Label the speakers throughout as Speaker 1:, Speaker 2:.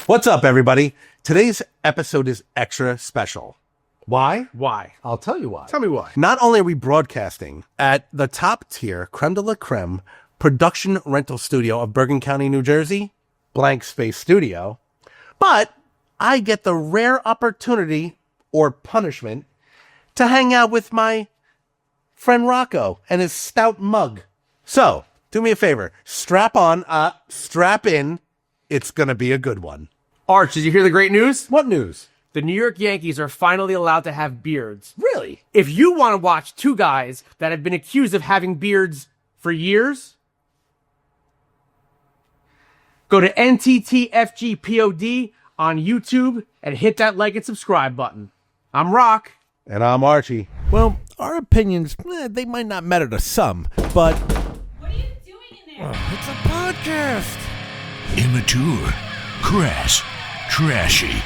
Speaker 1: What's up, everybody? Today's episode is extra special. Why?
Speaker 2: Why?
Speaker 1: I'll tell you why.
Speaker 2: Tell me why.
Speaker 1: Not only are we broadcasting at the top tier, creme de la creme, production rental studio of Bergen County, New Jersey, Blank Space Studio, but I get the rare opportunity or punishment to hang out with my friend Rocco and his stout mug. So, do me a favor. Strap in. It's going to be a good one.
Speaker 2: Arch, did you hear the great news?
Speaker 1: What news?
Speaker 2: The New York Yankees are finally allowed to have beards.
Speaker 1: Really?
Speaker 2: If you want to watch two guys that have been accused of having beards for years, go to NTTFGPOD on YouTube and hit that like and subscribe button. I'm Rock.
Speaker 1: And I'm Archie.
Speaker 3: Well, our opinions, they might not matter to some, but...
Speaker 4: What are you doing in there?
Speaker 3: It's a podcast.
Speaker 5: Immature, crass, trashy.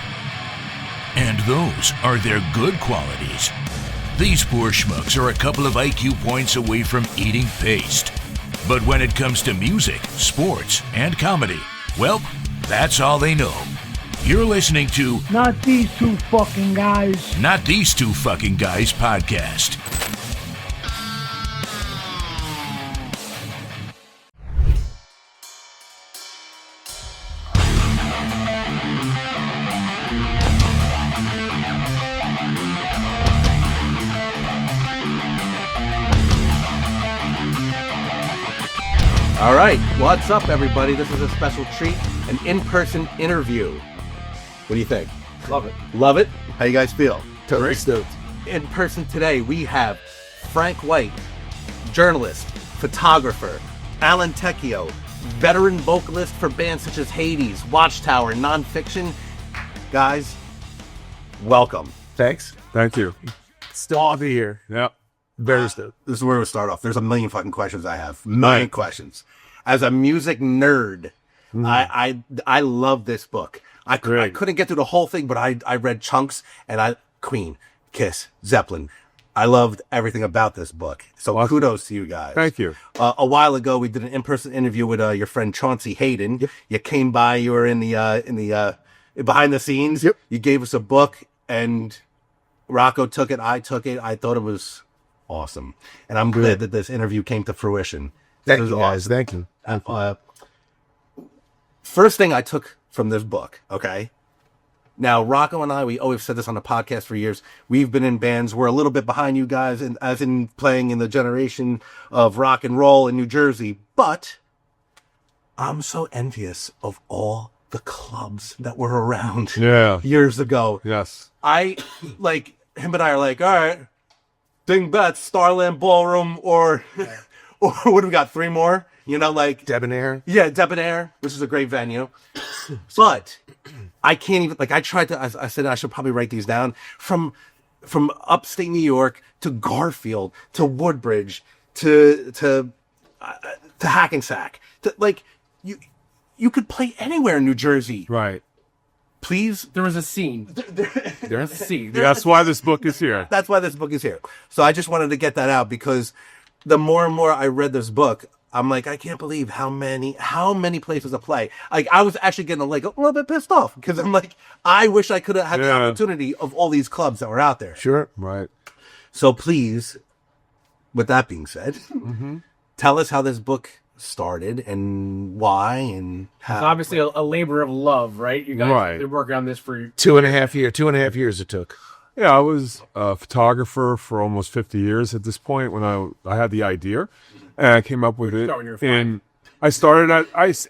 Speaker 5: And those are their good qualities. These poor schmucks are a couple of IQ points away from eating paste. But when it comes to music, sports, and comedy, well, that's all they know. You're listening to
Speaker 6: Not These Two Fucking Guys.
Speaker 5: Not These Two Fucking Guys podcast.
Speaker 1: All right, what's up, everybody? This is a special treat, an in-person interview. What do you think?
Speaker 2: Love it.
Speaker 1: Love it? How you guys feel?
Speaker 3: Totally stoked.
Speaker 1: In person today, we have Frank White, journalist, photographer, Alan Tecchio, veteran vocalist for bands such as Hades, Watchtower, Nonfiction. Guys, welcome.
Speaker 3: Thanks.
Speaker 7: Thank you.
Speaker 3: Still to be here.
Speaker 7: Yep.
Speaker 3: Very stoked.
Speaker 1: This is where we'll start off. There's a million fucking questions I have. Million questions. As a music nerd, I love this book. I couldn't get through the whole thing, but I read chunks, and Queen, Kiss, Zeppelin. I loved everything about this book. So kudos to you guys.
Speaker 7: Thank you.
Speaker 1: A while ago, we did an in-person interview with your friend Chauncey Hayden. Yep. You came by. You were in the behind the scenes.
Speaker 3: Yep.
Speaker 1: You gave us a book, and Rocco took it. I took it. I thought it was awesome, and I'm glad that this interview came to fruition.
Speaker 3: Thank you, guys. Thank you.
Speaker 1: First thing I took from this book, okay? Now, Rocco and I, we always said this on the podcast for years. We've been in bands. We're a little bit behind you guys, as in playing in the generation of rock and roll in New Jersey. But I'm so envious of all the clubs that were around years ago.
Speaker 7: Yes.
Speaker 1: Him and I are like, all right, Ding Bets, Starland Ballroom, or what do we got? 3 more?
Speaker 3: Debonair.
Speaker 1: Yeah, Debonair, which is a great venue. But I can't even, I tried to, I said I should probably write these down. From upstate New York to Garfield to Woodbridge to Hackensack. You could play anywhere in New Jersey.
Speaker 7: Right.
Speaker 1: Please.
Speaker 2: There was a scene. There's a scene.
Speaker 7: That's why this book is here.
Speaker 1: That's why this book is here. So I just wanted to get that out because the more and more I read this book, I'm like, I can't believe how many places to play. I was actually getting a little bit pissed off because I'm like, I wish I could have had the opportunity of all these clubs that were out there.
Speaker 3: Sure.
Speaker 7: Right.
Speaker 1: So please, with that being said, tell us how this book started and why and how.
Speaker 2: It's obviously a labor of love, right? You guys
Speaker 7: Right.
Speaker 2: been working on this for
Speaker 3: 2.5 years it took.
Speaker 7: Yeah, I was a photographer for almost 50 years at this point when I had the idea. And I came up with it.
Speaker 2: Start when you were 5.
Speaker 7: And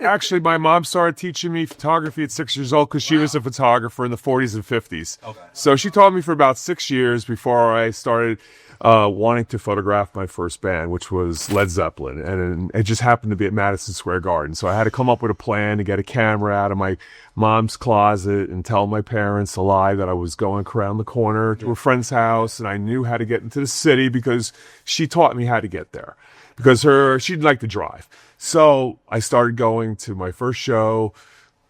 Speaker 7: actually, my mom started teaching me photography at 6 years old because she was a photographer in the 40s and 50s. Okay. So she taught me for about 6 years before I started wanting to photograph my first band, which was Led Zeppelin. And it just happened to be at Madison Square Garden. So I had to come up with a plan to get a camera out of my mom's closet and tell my parents a lie that I was going around the corner to a friend's house. And I knew how to get into the city because she taught me how to get there. Because she'd like to drive. So I started going to my first show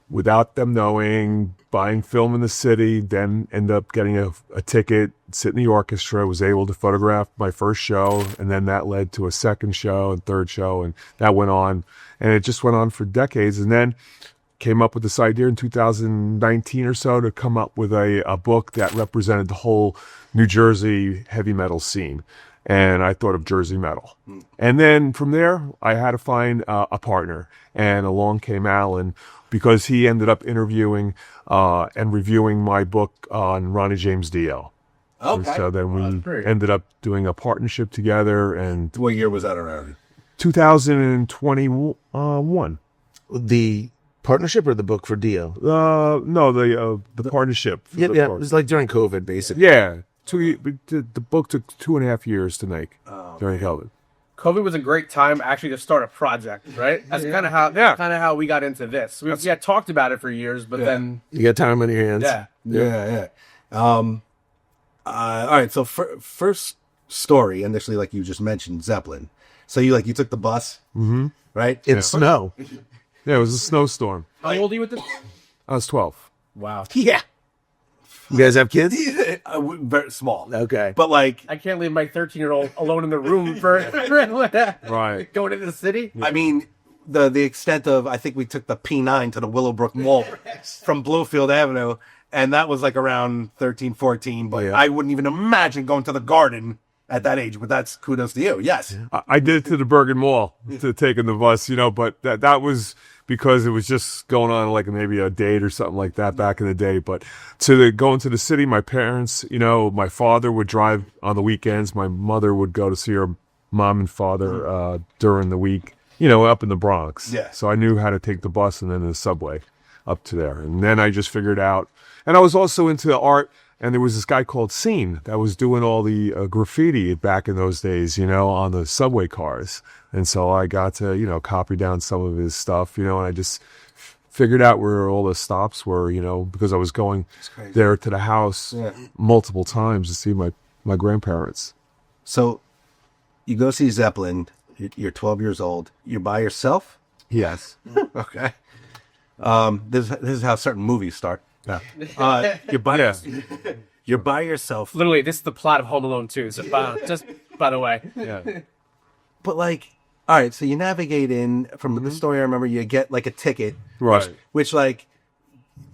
Speaker 7: without them knowing, buying film in the city, then end up getting a ticket, sit in the orchestra, was able to photograph my first show, and then that led to a second show and third show, and that went on. And it just went on for decades. And then came up with this idea in 2019 or so to come up with a book that represented the whole New Jersey heavy metal scene. And I thought of Jersey Metal. And then from there, I had to find a partner. And along came Alan, because he ended up interviewing and reviewing my book on Ronnie James Dio.
Speaker 1: Okay.
Speaker 7: So then we ended up doing a partnership together. And
Speaker 8: What year was that around?
Speaker 7: 2021.
Speaker 8: The partnership or the book for Dio?
Speaker 7: No, the partnership. for the
Speaker 8: Yeah, it
Speaker 7: book.
Speaker 8: was like during COVID, basically.
Speaker 7: Yeah. The book took 2.5 years to make during COVID.
Speaker 2: COVID was a great time actually to start a project, right? That's kind of how we got into this. We had talked about it for years, but then
Speaker 8: You got time on your hands.
Speaker 2: yeah.
Speaker 8: All right. So first story, initially, like you just mentioned, Zeppelin. So you took the bus, right? In snow.
Speaker 7: Yeah, it was a snowstorm.
Speaker 2: How old are you with this?
Speaker 7: I was 12.
Speaker 2: Wow.
Speaker 8: Yeah. You guys have kids?
Speaker 1: Very small.
Speaker 8: Okay.
Speaker 1: But like,
Speaker 2: I can't leave my 13-year-old alone in the room for
Speaker 7: Right.
Speaker 2: going into the city.
Speaker 1: I mean, the extent of, I think we took the P9 to the Willowbrook Mall from Bluefield Avenue, and that was like around 13, 14. But I wouldn't even imagine going to the garden at that age. But that's kudos to you. Yes.
Speaker 7: I did it to the Bergen Mall to taking the bus, but that was because it was just going on like maybe a date or something like that back in the day. But going to the city, my parents, my father would drive on the weekends. My mother would go to see her mom and father during the week, up in the Bronx.
Speaker 1: Yeah.
Speaker 7: So I knew how to take the bus and then the subway up to there. And then I just figured out, and I was also into art. And there was this guy called Scene that was doing all the graffiti back in those days, on the subway cars. And so I got to, copy down some of his stuff, and I just figured out where all the stops were, because I was going there to the house multiple times to see my grandparents.
Speaker 1: So you go see Zeppelin. You're 12 years old. You're by yourself?
Speaker 7: Yes.
Speaker 1: Okay. This is how certain movies start. You're by yourself.
Speaker 2: Literally, this is the plot of Home Alone 2. So, just by the way.
Speaker 7: Yeah.
Speaker 1: But like, all right, so you navigate in from the story. I remember you get like a ticket,
Speaker 7: Right.
Speaker 1: which like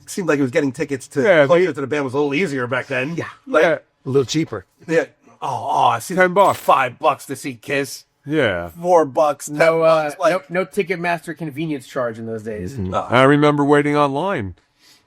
Speaker 1: seemed like it was getting tickets to closer to the band was a little easier back then. Yeah,
Speaker 8: A little cheaper.
Speaker 1: yeah. Oh, I see.
Speaker 7: $10.
Speaker 1: $5 to see Kiss.
Speaker 7: Yeah.
Speaker 1: $4, $10. Like,
Speaker 2: No Ticketmaster convenience charge in those days.
Speaker 7: I remember waiting online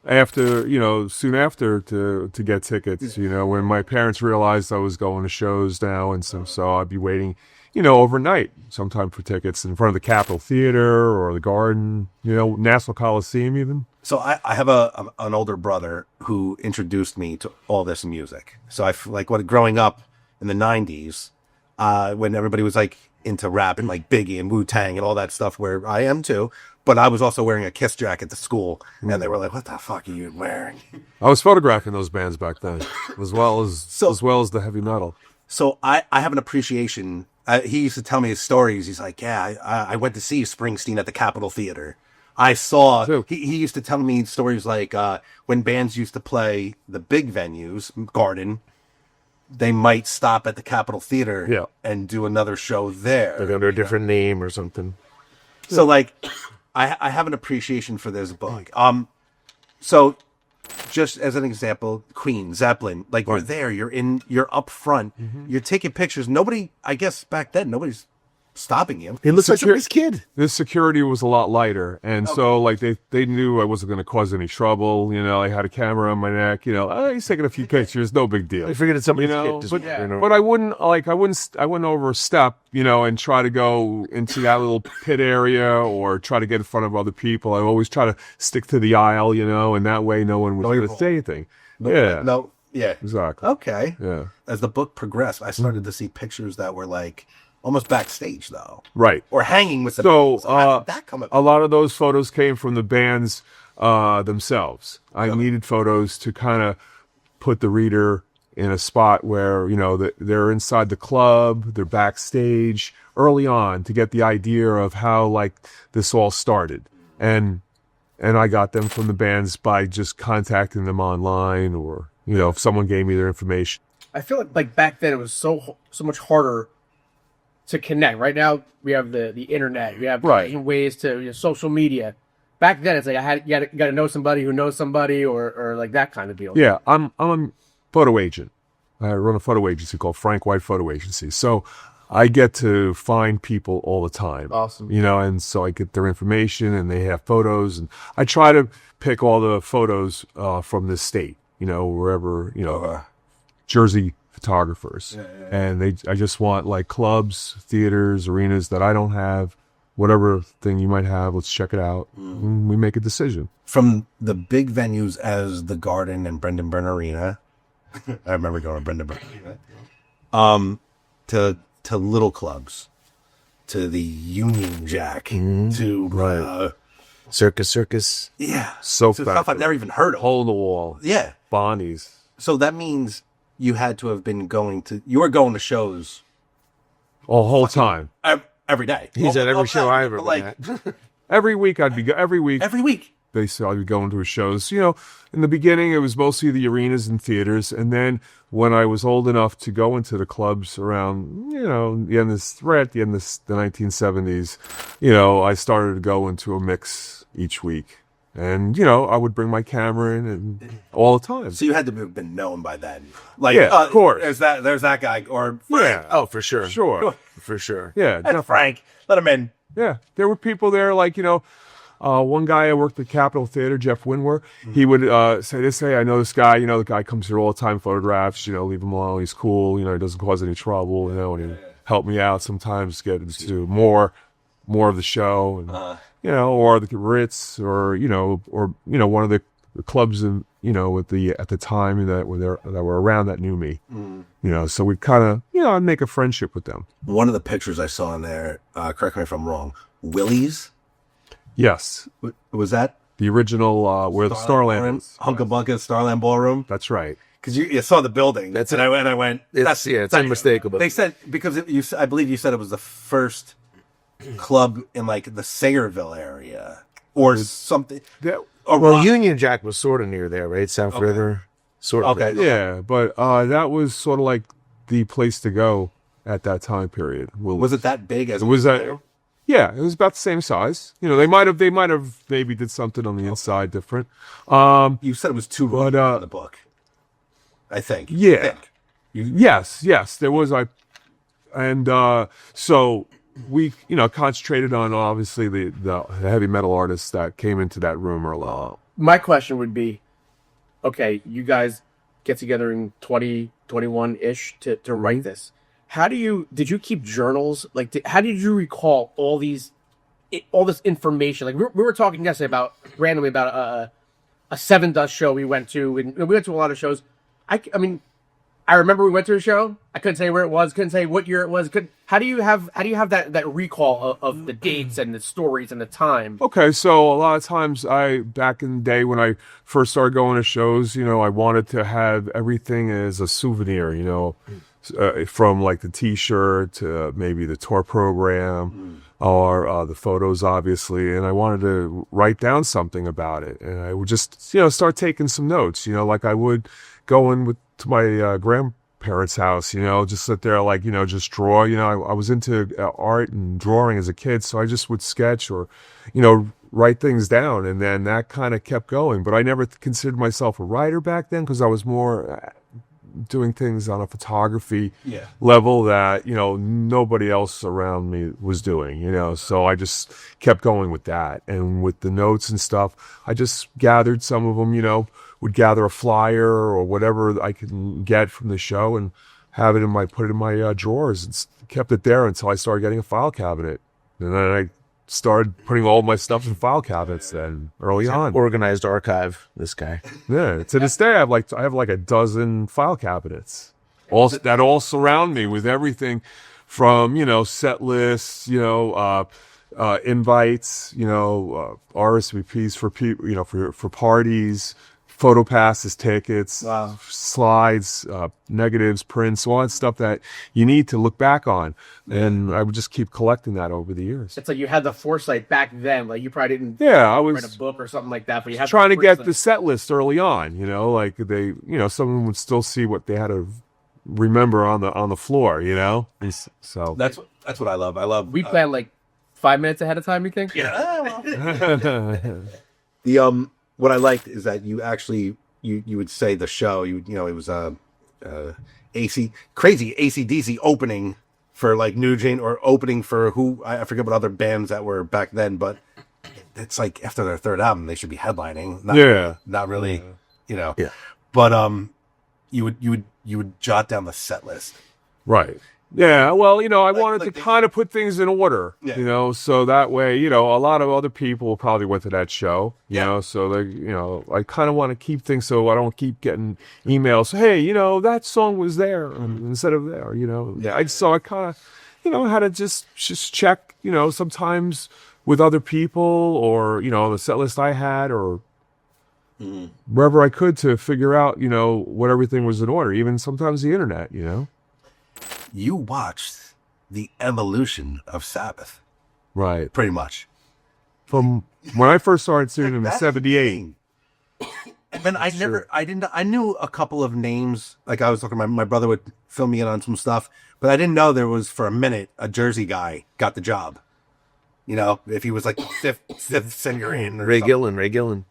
Speaker 7: after, soon after to get tickets, when my parents realized I was going to shows now. And so I'd be waiting, overnight sometime for tickets in front of the Capitol Theater or the Garden, Nassau Coliseum even.
Speaker 1: So I have an older brother who introduced me to all this music. So I like growing up in the 90s, when everybody was like into rap and like Biggie and Wu-Tang and all that stuff, where I am too. But I was also wearing a Kiss jacket to school, and they were like, "What the fuck are you wearing?"
Speaker 7: I was photographing those bands back then, as well as the heavy metal.
Speaker 1: So I have an appreciation. He used to tell me his stories. He's like, "Yeah, I went to see Springsteen at the Capitol Theater. I saw." He used to tell me stories like when bands used to play the big venues, Garden, they might stop at the Capitol Theater and do another show there.
Speaker 8: Like under a different name or something.
Speaker 1: So like, I have an appreciation for this book. So just as an example, Queen, Zeppelin, like you're there, you're up front, you're taking pictures. Nobody, I guess back then, nobody's stopping you.
Speaker 8: He looks like a nice kid.
Speaker 7: This security was a lot lighter, and so like they knew I wasn't going to cause any trouble. I had a camera on my neck. He's taking a few pictures, no big deal.
Speaker 8: I figured it's somebody's kid. Just,
Speaker 7: But I wouldn't overstep, and try to go into that little pit area or try to get in front of other people. I always try to stick to the aisle, and that way no one was going to say anything.
Speaker 1: Yeah,
Speaker 7: Exactly.
Speaker 1: Okay.
Speaker 7: Yeah.
Speaker 1: As the book progressed, I started to see pictures that were like almost backstage, though.
Speaker 7: Right.
Speaker 1: Or hanging with the
Speaker 7: So,
Speaker 1: how did that come about?
Speaker 7: a lot of those photos came from the bands themselves. I needed photos to kind of put the reader in a spot where, they're inside the club, they're backstage early on to get the idea of how like this all started. And I got them from the bands by just contacting them online or, if someone gave me their information.
Speaker 2: I feel like back then it was so much harder to connect. Right now we have the internet. We have different ways to social media. back then it's like you got to know somebody who knows somebody or like that kind of deal.
Speaker 7: Yeah, I'm a photo agent. I run a photo agency called Frank White Photo Agency. So I get to find people all the time.
Speaker 2: Awesome.
Speaker 7: And so I get their information and they have photos, and I try to pick all the photos from this state, wherever, Jersey photographers. And I just want like clubs, theaters, arenas that I don't have, whatever thing you might have, let's check it out. And we make a decision.
Speaker 8: From the big venues as the Garden and Brendan Byrne Arena, I remember going to Brendan Byrne Arena, to little clubs, to the Union Jack, to
Speaker 3: Circus.
Speaker 8: yeah,
Speaker 7: So
Speaker 8: to stuff I've never even heard of.
Speaker 7: Hole in the Wall.
Speaker 8: Yeah,
Speaker 7: Bonnie's.
Speaker 8: so that means you had to have been you were going to shows
Speaker 7: All whole time.
Speaker 8: every day.
Speaker 3: He's at every show I ever
Speaker 8: like
Speaker 3: been at.
Speaker 7: Every week every week.
Speaker 8: every week.
Speaker 7: They said I'd be going to his shows. In the beginning, it was mostly the arenas and theaters. And then when I was old enough to go into the clubs around, the end of the 1970s, I started to go into a mix each week. And, I would bring my camera in and all the time.
Speaker 8: So you had to have been known by then. Like,
Speaker 7: Yeah, of course.
Speaker 8: There's that guy or Frank.
Speaker 3: Oh, for sure.
Speaker 7: Sure.
Speaker 3: For sure.
Speaker 7: Yeah.
Speaker 8: That's Frank. Let him in.
Speaker 7: Yeah. There were people there like, one guy I worked at Capitol Theater, Jeff Winwer, he would say, I know this guy, the guy comes here all the time, photographs, leave him alone, he's cool, he doesn't cause any trouble, and he helped me out sometimes get into more of the show, and, or the Ritz, or one of the clubs, at the time that were around that knew me, so we kind of, I'd make a friendship with them.
Speaker 8: One of the pictures I saw in there, correct me if I'm wrong, Willie's?
Speaker 7: Yes.
Speaker 8: Was that
Speaker 7: The original, where the Starland is.
Speaker 8: Hunka Bunka Starland Ballroom?
Speaker 7: That's right.
Speaker 8: Because you saw the building.
Speaker 3: That's
Speaker 8: and
Speaker 3: it.
Speaker 8: I went,
Speaker 3: It's unmistakable.
Speaker 8: They said, because I believe you said it was the first club in like the Sayreville area or something.
Speaker 3: Well, Union Jack was sort of near there, right? South River. Sort of.
Speaker 8: Okay.
Speaker 7: Yeah, but that was sort of like the place to go at that time period.
Speaker 8: Was it that big as
Speaker 7: It was that. Yeah, it was about the same size. They might have maybe did something on the inside different.
Speaker 8: You said it was 2 rooms in the book. I think.
Speaker 7: Yeah. Yes, there was. So we, concentrated on obviously the heavy metal artists that came into that room early.
Speaker 2: My question would be, okay, you guys get together in 2021-ish to write this. Did you keep journals? Like, how did you recall all this information? Like, we were talking yesterday randomly about a Seven Dust show we went to, and we went to a lot of shows. I mean, I remember we went to a show. I couldn't say where it was, couldn't say what year it was. How do you have that recall of the dates and the stories and the time?
Speaker 7: Okay, so a lot of times back in the day when I first started going to shows, I wanted to have everything as a souvenir, from like the T-shirt to maybe the tour program or the photos, obviously. And I wanted to write down something about it. And I would just, start taking some notes, like I would go in to my grandparents' house, just sit there, like, just draw. I was into art and drawing as a kid, so I just would sketch or, write things down. And then that kind of kept going. But I never considered myself a writer back then because I was more doing things on a photography level that, nobody else around me was doing, so I just kept going with that. And with the notes and stuff, I just gathered some of them, would gather a flyer or whatever I could get from the show and have it put it in my drawers and kept it there until I started getting a file cabinet. And then I started putting all my stuff in file cabinets then early on.
Speaker 3: Organized archive, this guy.
Speaker 7: Yeah, to this day I have like a dozen file cabinets, that all surround me with everything from set lists, invites, RSVPs for people, for parties, photo passes, tickets, slides, negatives, prints, all that stuff that you need to look back on. And I would just keep collecting that over the years.
Speaker 2: It's like you had the foresight back then. Like, you probably didn't
Speaker 7: I was
Speaker 2: write a book or something like that, but you had
Speaker 7: trying to get
Speaker 2: foresight.
Speaker 7: the set list early on, like they, someone would still see what they had to remember on the floor, So
Speaker 8: That's what I love. I love.
Speaker 2: We planned like 5 minutes ahead of time, you think?
Speaker 8: The what I liked is that you actually you would say the show it was crazy AC/DC opening for like Nugent or opening for who I forget what other bands that were back then, but it's like after their third album they should be headlining. Not really, Yeah. But you would jot down the set list.
Speaker 7: Right. Yeah, well, I wanted to kind of put things in order, so that way, a lot of other people probably went to that show, so they, I kind of want to keep things so I don't keep getting emails, hey, that song was there instead of there, So I kind of, had to just check, sometimes with other people or, the set list I had or wherever I could to figure out, what everything was in order, even sometimes the internet,
Speaker 8: You watched the evolution of Sabbath.
Speaker 7: Right.
Speaker 8: Pretty much.
Speaker 7: From when I first started seeing them in 78.
Speaker 8: And I knew a couple of names. Like I was looking, my brother would fill me in on some stuff, but I didn't know there was for a minute a Jersey guy got the job. If he was like fifth singer in.
Speaker 3: Ray Gillen.
Speaker 8: Ray Gillen,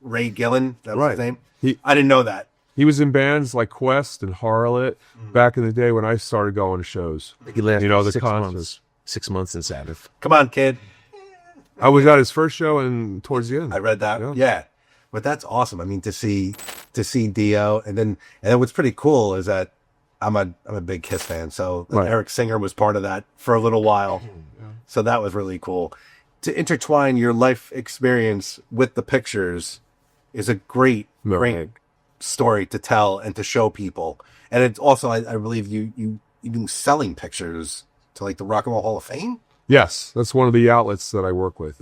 Speaker 8: that was
Speaker 7: Right.
Speaker 8: his name. I didn't know that.
Speaker 7: He was in bands like Quest and Harlot back in the day when I started going to shows.
Speaker 3: He lasted
Speaker 7: the
Speaker 3: 6
Speaker 7: concerts.
Speaker 3: months. 6 months in Sabbath.
Speaker 8: Come on, kid.
Speaker 7: I was at his first show and towards the end.
Speaker 8: I read that. Yeah. But that's awesome. I mean, to see Dio, and then what's pretty cool is that I'm a big Kiss fan, so
Speaker 7: Right.
Speaker 8: Eric Singer was part of that for a little while. So that was really cool. To intertwine your life experience with the pictures is a great story to tell and to show people. And it's also, I believe you've been selling pictures to like the Rock and Roll Hall of Fame.
Speaker 7: Yes, that's one of the outlets that I work with.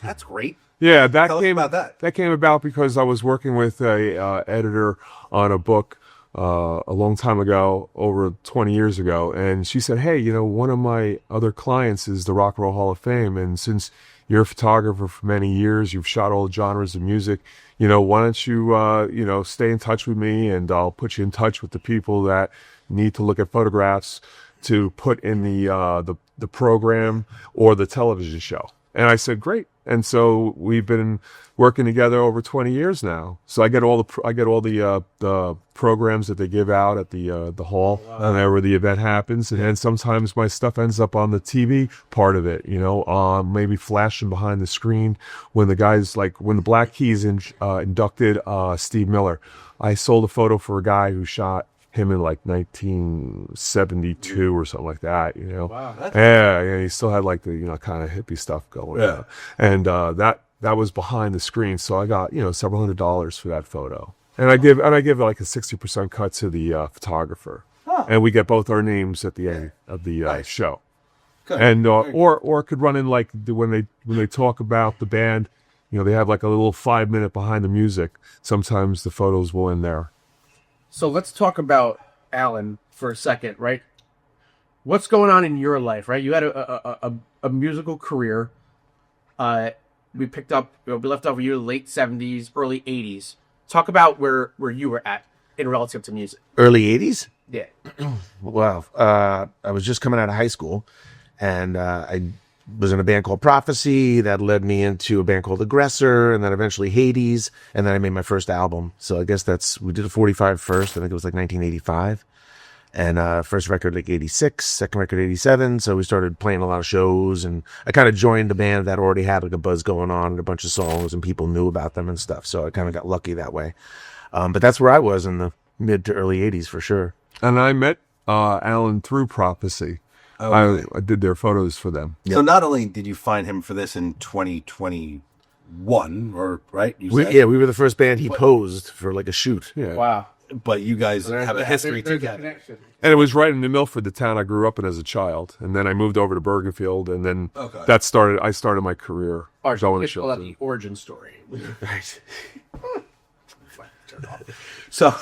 Speaker 8: That's great.
Speaker 7: Yeah,
Speaker 8: Tell us about that.
Speaker 7: That came about because I was working with a editor on a book a long time ago, over 20 years ago, and she said, hey, one of my other clients is the Rock and Roll Hall of Fame, and since you're a photographer for many years, you've shot all genres of music, why don't you, stay in touch with me, and I'll put you in touch with the people that need to look at photographs to put in the program or the television show. And I said, great. And so we've been working together over 20 years now. So I get all the programs that they give out at the hall whenever the event happens, and then sometimes my stuff ends up on the TV part of it. Maybe flashing behind the screen when the guys when the Black Keys inducted Steve Miller. I sold a photo for a guy who shot him in 1972 or something like that,
Speaker 2: Wow.
Speaker 7: Yeah, he still had the kind of hippie stuff going.
Speaker 8: Yeah.
Speaker 7: And that was behind the screen, so I got several $100s for that photo. And I give like a 60% cut to the photographer, and we get both our names at the end of the show.
Speaker 8: Good.
Speaker 7: And or it could run in when they talk about the band, they have like a little 5-minute behind the music. Sometimes the photos will in there.
Speaker 2: So let's talk about Alan for a second, right? What's going on in your life, right? You had a musical career. We picked up, we left off with you late 70s, early 80s. Talk about where you were at in relative to music.
Speaker 3: Early 80s?
Speaker 2: Yeah.
Speaker 3: Well, I was just coming out of high school, and I was in a band called Prophecy that led me into a band called Aggressor, and then eventually Hades, and then I made my first album. So I guess we did a 45 first. I think it was 1985. And first record 86, second record 87. So we started playing a lot of shows, and I kind of joined a band that already had a buzz going on and a bunch of songs, and people knew about them and stuff. So I kind of got lucky that way. But that's where I was in the mid to early 80s for sure.
Speaker 7: And I met Alan through Prophecy. I did their photos for them.
Speaker 8: So not only did you find him for this in 2021, or right?
Speaker 3: We were the first band he posed for a shoot.
Speaker 7: Yeah.
Speaker 2: Wow.
Speaker 8: But you guys have a history together.
Speaker 7: And it was right in Milford, the town I grew up in as a child. And then I moved over to Bergenfield, and then I started my career going to
Speaker 2: Call
Speaker 7: shows.
Speaker 2: that the origin story.
Speaker 3: Right.
Speaker 8: So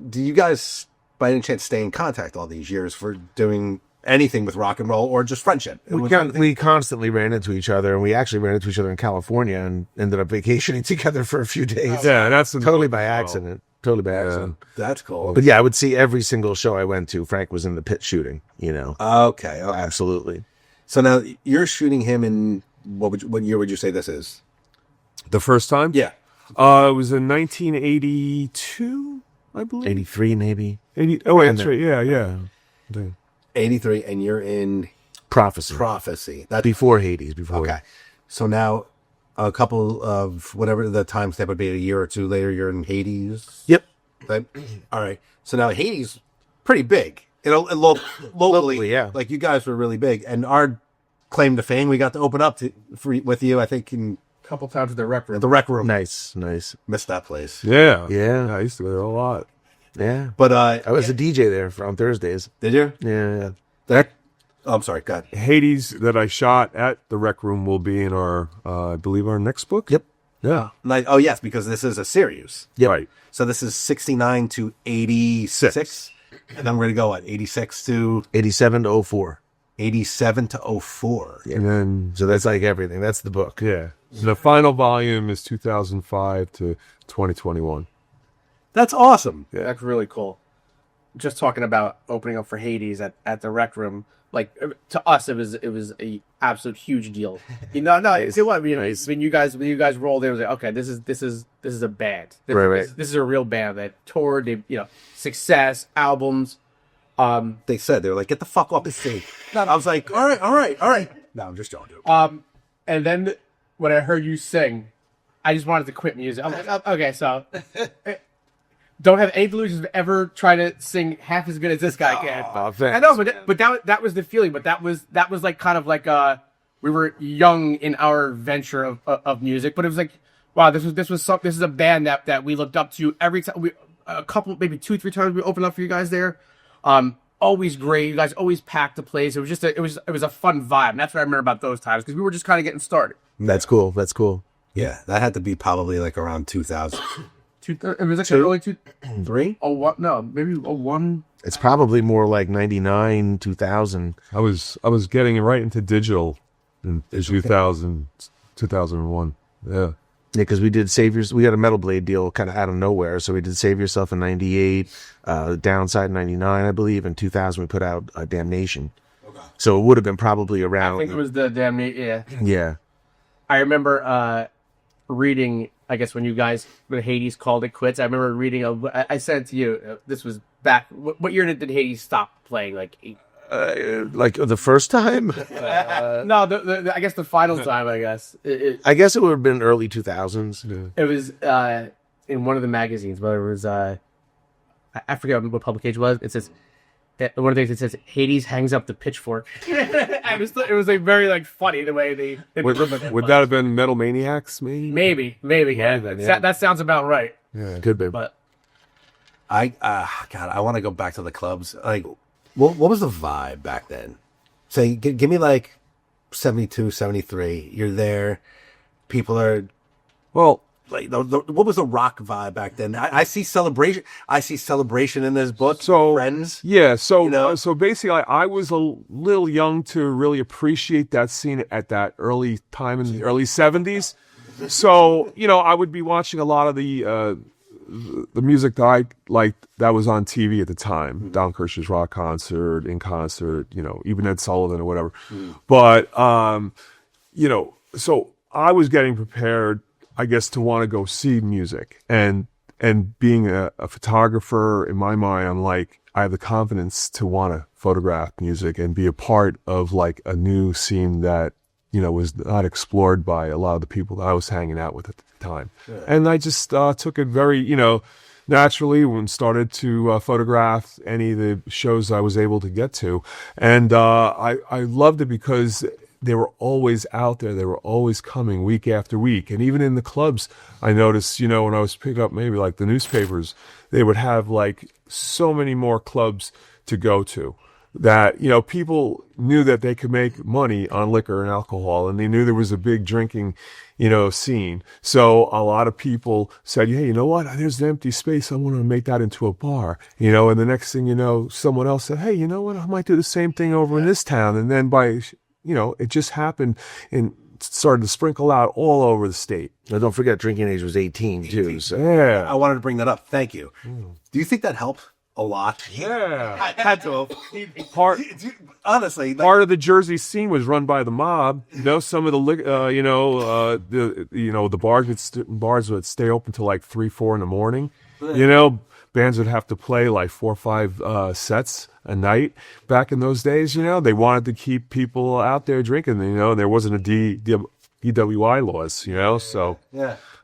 Speaker 8: do you guys by any chance stay in contact all these years for doing anything with rock and roll or just friendship?
Speaker 3: We constantly ran into each other, and we actually ran into each other in California and ended up vacationing together for a few days.
Speaker 7: Yeah, that's
Speaker 3: Totally by accident.
Speaker 8: That's cool.
Speaker 3: But yeah, I would see every single show I went to. Frank was in the pit shooting,
Speaker 8: Okay.
Speaker 3: Absolutely.
Speaker 8: So now you're shooting him in what year would you say this is?
Speaker 7: The first time?
Speaker 8: Yeah.
Speaker 7: It was in 1982, I believe.
Speaker 3: 83 maybe.
Speaker 7: 80. Oh, wait, that's right. Yeah.
Speaker 8: 83, and you're in
Speaker 3: Prophecy.
Speaker 8: That's
Speaker 3: Before Hades. Before.
Speaker 8: okay. So now a couple of whatever the time step would be, a year or two later, you're in Hades.
Speaker 3: Yep.
Speaker 8: Then, all right. So now Hades, pretty big. Locally,
Speaker 3: yeah.
Speaker 8: Like you guys were really big, and our claim to fame, we got to open up with you. I think in
Speaker 2: A couple times at the rec room.
Speaker 8: the rec room.
Speaker 3: Nice.
Speaker 8: Missed that place.
Speaker 7: Yeah.
Speaker 3: Yeah.
Speaker 7: I used to go there a lot.
Speaker 3: Yeah.
Speaker 8: But
Speaker 3: I was a DJ there on Thursdays.
Speaker 8: did you?
Speaker 3: Yeah.
Speaker 8: There. Oh, I'm sorry. God.
Speaker 7: Hades that I shot at the rec room will be in our, I believe, our next book.
Speaker 3: Yep.
Speaker 7: Yeah.
Speaker 8: Oh yes, because this is a series.
Speaker 3: Yep.
Speaker 7: Right.
Speaker 8: So this is 69 to 86. And then we're going to go at 86 to
Speaker 3: 87 to 04.
Speaker 8: 87 to 04.
Speaker 7: And then,
Speaker 3: So that's like everything. That's the book.
Speaker 7: yeah. The final volume is 2005 to 2021.
Speaker 8: That's awesome.
Speaker 2: That's really cool. Just talking about opening up for Hades at the rec room, like to us, it was a absolute huge deal. See what when you guys rolled in, it was like, okay, this is a band.
Speaker 3: Right.
Speaker 2: This is a real band that toured. They, success albums.
Speaker 8: They said, they were like, get the fuck off the stage. I was like, all right. No, I'm just joking.
Speaker 2: And then when I heard you sing, I just wanted to quit music. I'm like, oh, okay, so don't have any delusions of ever trying to sing half as good as this guy can.
Speaker 3: thanks.
Speaker 2: I know, but that was the feeling. But that was like kind of like we were young in our venture of music. But it was like, wow, this is a band that we looked up to every time. A couple, maybe 2-3 times we opened up for you guys there. Always great. You guys always packed the place. It was just it was a fun vibe. And that's what I remember about those times, because we were just kind of getting started.
Speaker 3: That's cool. That's cool.
Speaker 8: Yeah, that had to be probably like around 2000.
Speaker 2: It was actually early
Speaker 8: 3?
Speaker 2: Oh, what? No, maybe 01.
Speaker 3: It's probably more like 99, 2000.
Speaker 7: I was getting right into digital in 2000, 2001. Yeah.
Speaker 3: Yeah, because we did Saviors. We had a Metal Blade deal kind of out of nowhere. So we did Save Yourself in 98, Downside in 99, I believe. In 2000, we put out Damnation. Okay. So it would have been probably around.
Speaker 2: I think it was the Damnation. Yeah.
Speaker 3: Yeah.
Speaker 2: I remember reading, I guess when Hades called it quits, I remember reading, I said it to you, this was back, what year did Hades stop playing? Like
Speaker 3: the first time?
Speaker 2: no, I guess the final time, I guess.
Speaker 3: I guess it would have been early 2000s.
Speaker 7: Yeah.
Speaker 2: It was in one of the magazines, but it was, I forget what publication it was. It says, one of the things it says, Hades hangs up the pitchfork. It was like very like funny the way they
Speaker 7: Would that have been Metal Maniacs, maybe?
Speaker 2: Maybe. Yeah. That sounds about right.
Speaker 7: Yeah.
Speaker 3: Could be.
Speaker 2: But
Speaker 8: God, I want to go back to the clubs. Like, what was the vibe back then? Say, give me like 72, 73. You're there. People are,
Speaker 7: Well,
Speaker 8: like, what was the rock vibe back then? I see celebration. I see celebration in this book.
Speaker 7: So
Speaker 8: Friends.
Speaker 7: yeah, so
Speaker 8: you know?
Speaker 7: so basically, I was a little young to really appreciate that scene at that early time in the early 70s. So I would be watching a lot of the music that I liked that was on TV at the time, Don Kirsh's rock concert, In Concert, even Ed Sullivan or whatever. But so I was getting prepared, I guess, to want to go see music, and being a photographer, in my mind, I'm like, I have the confidence to want to photograph music and be a part of like a new scene that, was not explored by a lot of the people that I was hanging out with at the time. Yeah. And I just took it very, naturally when started to photograph any of the shows I was able to get to. And I loved it because they were always out there. They were always coming week after week. And even in the clubs, I noticed, when I was picking up maybe like the newspapers, they would have like so many more clubs to go to that, people knew that they could make money on liquor and alcohol, and they knew there was a big drinking, scene. So a lot of people said, hey, you know what? There's an empty space. I want to make that into a bar, and the next thing you know, someone else said, hey, you know what? I might do the same thing over in this town. And then by it just happened and started to sprinkle out all over the state.
Speaker 3: Now, don't forget, drinking age was 18 too. So.
Speaker 7: Yeah.
Speaker 8: I wanted to bring that up. Thank you. Do you think that helped? a lot.
Speaker 7: Yeah.
Speaker 8: I had to.
Speaker 7: Part
Speaker 8: Honestly, like,
Speaker 7: part of the Jersey scene was run by the mob. You know, some of the the bars would stay open till like 3, 4 in the morning. You know, bands would have to play like 4 or 5 sets a night. Back in those days, you know, they wanted to keep people out there drinking. You know, there wasn't a DWI laws. You know, so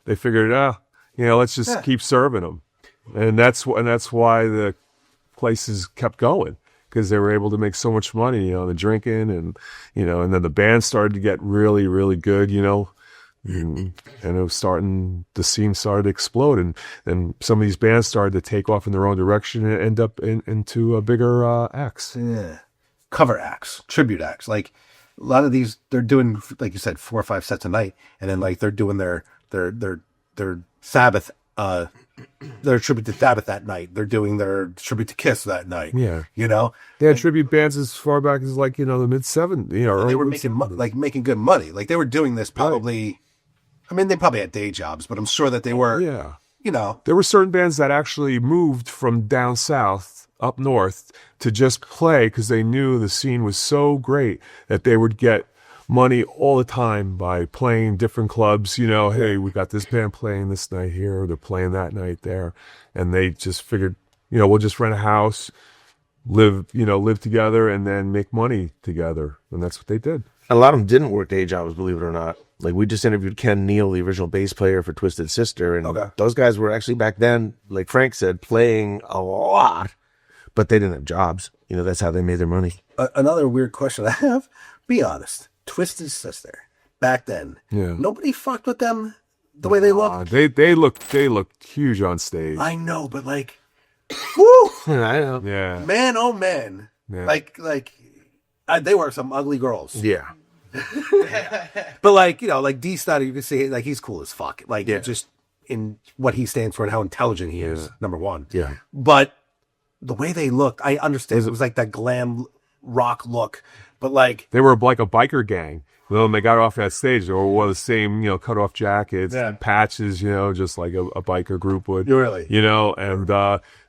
Speaker 7: they figured it out. You know, let's just keep serving them, and that's why the places kept going. Because they were able to make so much money, you know, the drinking and then the band started to get really, really good, you know, and it was the scene started to explode, and then some of these bands started to take off in their own direction and end up into a bigger acts.
Speaker 8: Yeah. Cover acts, tribute acts. Like a lot of these, they're doing, like you said, 4 or 5 sets a night, and then like they're doing their Sabbath. Their tribute to Sabbath that night. They're doing their tribute to Kiss that night.
Speaker 7: Yeah,
Speaker 8: you know,
Speaker 7: they had tribute bands as far back as like the mid-70s. You know,
Speaker 8: they were making good money. Like they were doing this probably. Right. I mean, they probably had day jobs, but I'm sure that they were.
Speaker 7: Yeah,
Speaker 8: you know,
Speaker 7: there were certain bands that actually moved from down south up north to just play because they knew the scene was so great that they would get money all the time by playing different clubs. You know, hey, we got this band playing this night here, they're playing that night there, and they just figured, we'll just rent a house, live together, and then make money together, and that's what they did.
Speaker 3: A lot of them didn't work day jobs, believe it or not. Like we just interviewed Ken Neal, the original bass player for Twisted Sister, and those guys were actually back then, like Frank said, playing a lot, but they didn't have jobs. You know, that's how they made their money.
Speaker 8: Another weird question I have: be honest. Twisted Sister back then. Yeah. Nobody fucked with them the way they looked.
Speaker 7: They looked huge on stage.
Speaker 8: I know, but like, whoo!
Speaker 3: I know.
Speaker 7: Yeah.
Speaker 8: Man, oh man. Yeah. Like they were some ugly girls.
Speaker 3: Yeah.
Speaker 8: But like, like D Snyder, you can see like he's cool as fuck. Like just in what he stands for and how intelligent he is, number one.
Speaker 3: Yeah.
Speaker 8: But the way they looked, I understand it was like that glam rock look. But like
Speaker 7: they were like a biker gang. Well, when they got off that stage, they wore the same, cut off jackets, patches, just like a biker group would.
Speaker 8: Really?
Speaker 7: And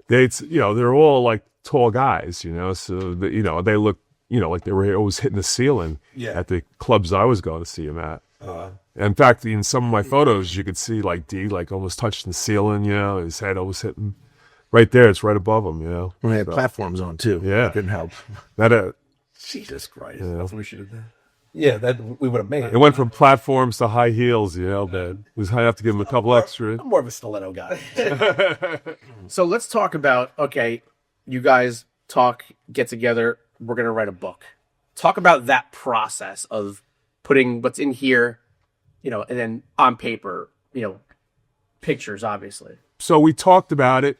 Speaker 7: they're all like tall guys, so they look, like they were always hitting the ceiling at the clubs I was going to see them at. In fact, in some of my photos, you could see like D like almost touching the ceiling, his head always hitting right there. It's right above him,
Speaker 3: Well, they had platforms on too.
Speaker 7: Yeah.
Speaker 3: It didn't help.
Speaker 8: Jesus Christ.
Speaker 7: Yeah.
Speaker 8: That's what we should have done. Yeah, that we would have made it.
Speaker 7: It went from platforms to high heels, man. We have to give him a couple extra.
Speaker 8: I'm more of a stiletto guy.
Speaker 2: So let's talk about, you guys get together, we're going to write a book. Talk about that process of putting what's in here, and then on paper, pictures, obviously.
Speaker 7: So we talked about it,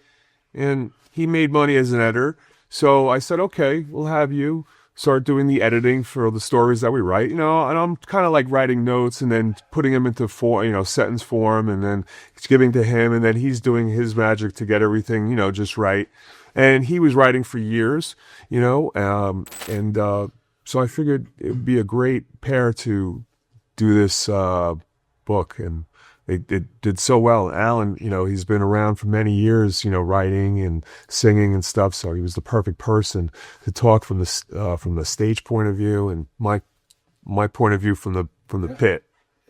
Speaker 7: and he made money as an editor. So I said, okay, we'll have you start doing the editing for the stories that we write, and I'm kind of like writing notes and then putting them into sentence form and then giving to him, and then he's doing his magic to get everything, just right. And he was writing for years, so I figured it would be a great pair to do this book, and it did so well. Alan, he's been around for many years, writing and singing and stuff. So he was the perfect person to talk from the stage point of view and my point of view from the pit.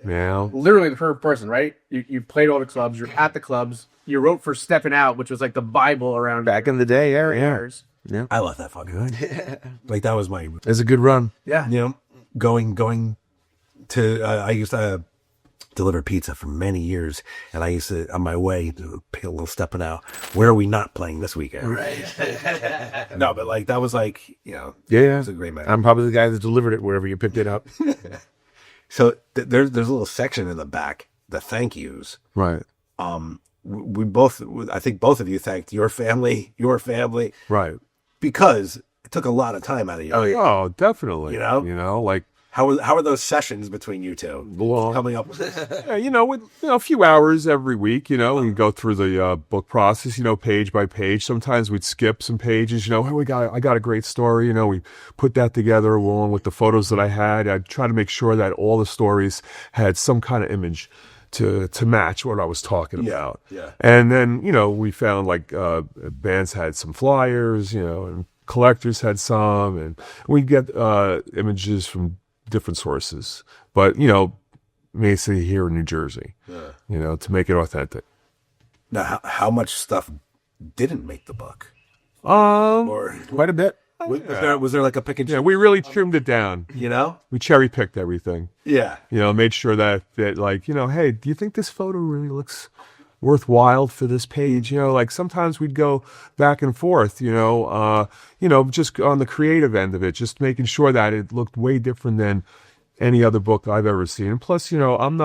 Speaker 2: Literally the perfect person, right? You played all the clubs. You're at the clubs. You wrote for Steppin' Out, which was like the Bible around
Speaker 3: back in the day.
Speaker 2: Years.
Speaker 8: Yeah, I love that fucking good. Like that was my.
Speaker 3: It's a good run.
Speaker 2: Yeah,
Speaker 8: going to. I used to deliver pizza for many years, and I used to on my way to pay a little Steppin' Out. Where are we not playing this weekend?
Speaker 3: Right.
Speaker 8: No, but like that was like
Speaker 3: yeah,
Speaker 8: it was a great match.
Speaker 3: I'm probably the guy that delivered it wherever you picked it up.
Speaker 8: So there's a little section in the back, the thank yous.
Speaker 7: Right.
Speaker 8: I think both of you thanked your family,
Speaker 7: right,
Speaker 8: because it took a lot of time out of you.
Speaker 7: Oh, definitely. Like
Speaker 8: how are those sessions between you two coming up with this?
Speaker 7: With a few hours every week. We go through the book process. Page by page. Sometimes we'd skip some pages. Hey, I got a great story. We put that together along with the photos that I had. I'd try to make sure that all the stories had some kind of image to match what I was talking about.
Speaker 8: Yeah.
Speaker 7: And then, we found like bands had some flyers, and collectors had some, and we get images from different sources. But, basically here in New Jersey, to make it authentic.
Speaker 8: Now, how much stuff didn't make the book?
Speaker 7: Or
Speaker 3: Quite a bit.
Speaker 8: Was there like a pick and choose?
Speaker 7: yeah, we really trimmed it down. We cherry picked everything.
Speaker 8: Yeah.
Speaker 7: Made sure that like, hey, do you think this photo really looks worthwhile for this page? Like sometimes we'd go back and forth, just on the creative end of it, just making sure that it looked way different than any other book I've ever seen. And plus, I'm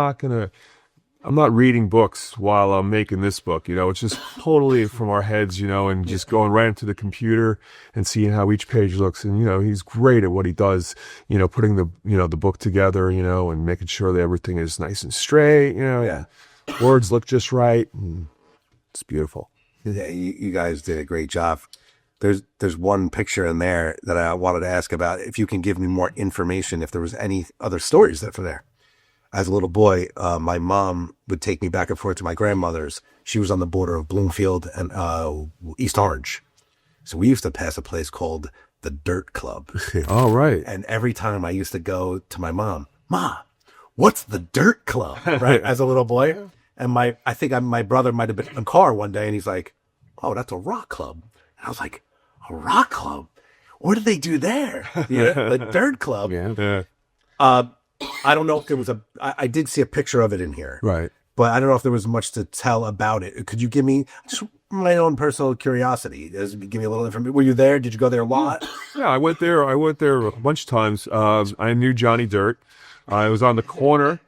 Speaker 7: not reading books while I'm making this book, it's just totally from our heads, and just going right into the computer and seeing how each page looks. And, he's great at what he does, putting the book together, and making sure that everything is nice and straight, words look just right. And it's beautiful.
Speaker 8: Yeah, you guys did a great job. There's one picture in there that I wanted to ask about. If you can give me more information, if there was any other stories that were there. As a little boy, my mom would take me back and forth to my grandmother's. She was on the border of Bloomfield and East Orange. So we used to pass a place called the Dirt Club.
Speaker 7: All right.
Speaker 8: And every time I used to go to my mom, Ma, what's the Dirt Club? Right. As a little boy. And I think my brother might have been in a car one day and he's like, oh, that's a rock club. And I was like, a rock club? What did they do there? The Dirt Club.
Speaker 7: Yeah.
Speaker 8: I don't know if there was I did see a picture of it in here.
Speaker 7: Right.
Speaker 8: But I don't know if there was much to tell about it. Could you give me just my own personal curiosity? Give me a little information. Were you there? Did you go there a lot?
Speaker 7: Yeah, I went there a bunch of times. I knew Johnny Dirt. I was on the corner.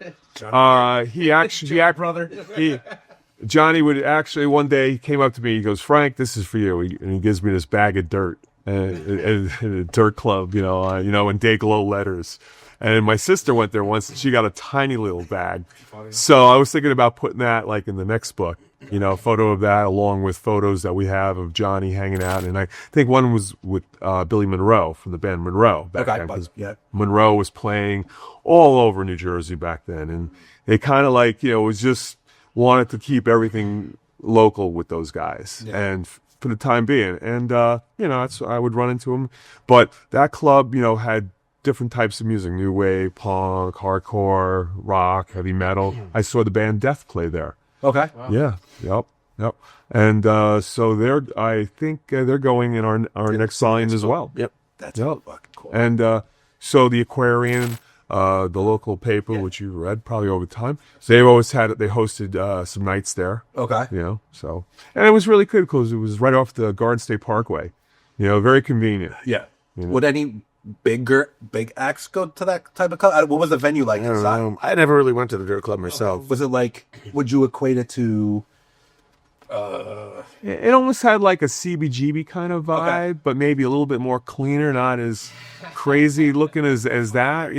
Speaker 7: Johnny would actually, one day he came up to me, he goes, Frank, this is for you. And he gives me this bag of dirt and a Dirt Club, in day glow letters. And my sister went there once and she got a tiny little bag. So I was thinking about putting that like in the next book, a photo of that along with photos that we have of Johnny hanging out. And I think one was with Billy Monroe from the band Monroe back then. Because Monroe was playing all over New Jersey back then. And they kind of like, was just wanted to keep everything local with those guys. Yeah. And for the time being. And, I would run into them. But that club, had different types of music, new wave, punk, hardcore, rock, heavy metal. I saw the band Death play there.
Speaker 8: Okay.
Speaker 7: Wow. Yeah. Yep. And so I think they're going in our next volume as well.
Speaker 8: Yep. That's fucking cool.
Speaker 7: And so the Aquarian, the local paper, which you read probably over time, so they hosted some nights there.
Speaker 8: Okay.
Speaker 7: So, and it was really good because it was right off the Garden State Parkway. Very convenient.
Speaker 8: Yeah. Would any big acts go to that type of club? What was the venue like inside?
Speaker 3: I never really went to the Dirt Club myself.
Speaker 8: Was it like, would you equate it to
Speaker 7: it almost had like a CBGB kind of vibe, but maybe a little bit more cleaner, not as crazy looking as that,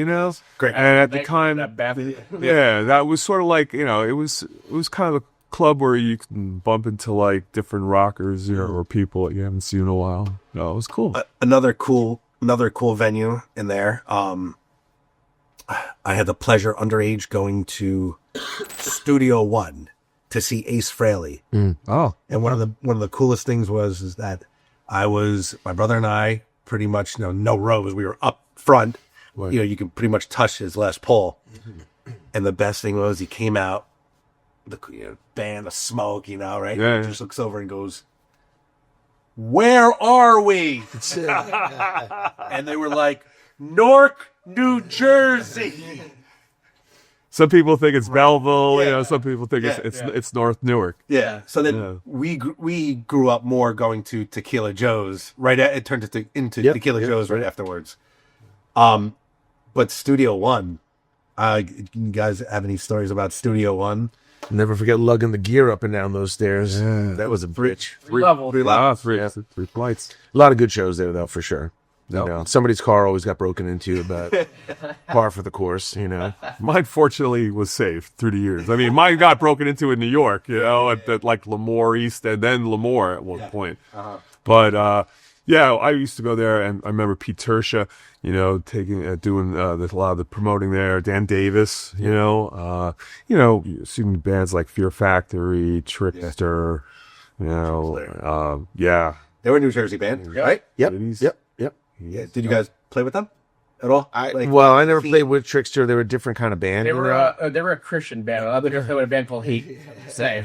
Speaker 8: Great.
Speaker 7: And at the time, that was sort of like, it was kind of a club where you can bump into like different rockers or people that you haven't seen in a while. No, it was cool.
Speaker 8: Another cool venue in there. I had the pleasure underage going to Studio One to see Ace Frehley.
Speaker 7: Oh,
Speaker 8: and one of the coolest things is that my brother and I pretty much, no rows. We were up front. Right. You can pretty much touch his Les Paul. And the best thing was he came out, the band, the smoke, right?
Speaker 7: Yeah,
Speaker 8: he just looks over and goes, "Where are we?" And they were like, "Newark, New Jersey."
Speaker 7: Some people think it's Belleville, some people think it's North Newark.
Speaker 8: Yeah. So then we grew up more going to Tequila Joe's. It turned into Tequila Joe's right afterwards. But Studio One, you guys have any stories about Studio One?
Speaker 3: Never forget lugging the gear up and down those stairs.
Speaker 7: Yeah.
Speaker 3: That was a bitch.
Speaker 2: Three levels.
Speaker 7: Three flights.
Speaker 3: A lot of good shows there, though, for sure. Somebody's car always got broken into, but par for the course,
Speaker 7: Mine, fortunately, was safe through the years. I mean, mine got broken into in New York, at like Lemoore East and then Lemoore at one point. Uh-huh. But, Yeah, I used to go there, and I remember Pete Tersha, doing a lot of the promoting there. Dan Davis, seeing bands like Fear Factory, Trickster, yeah.
Speaker 8: They were a New Jersey band, right?
Speaker 3: Yep.
Speaker 7: Ladies.
Speaker 3: Yep.
Speaker 8: Yeah. Did you guys play with them at all?
Speaker 3: I never played with Trickster. They were a different kind of band.
Speaker 2: They were a Christian band. Other than a band called Hate. Say.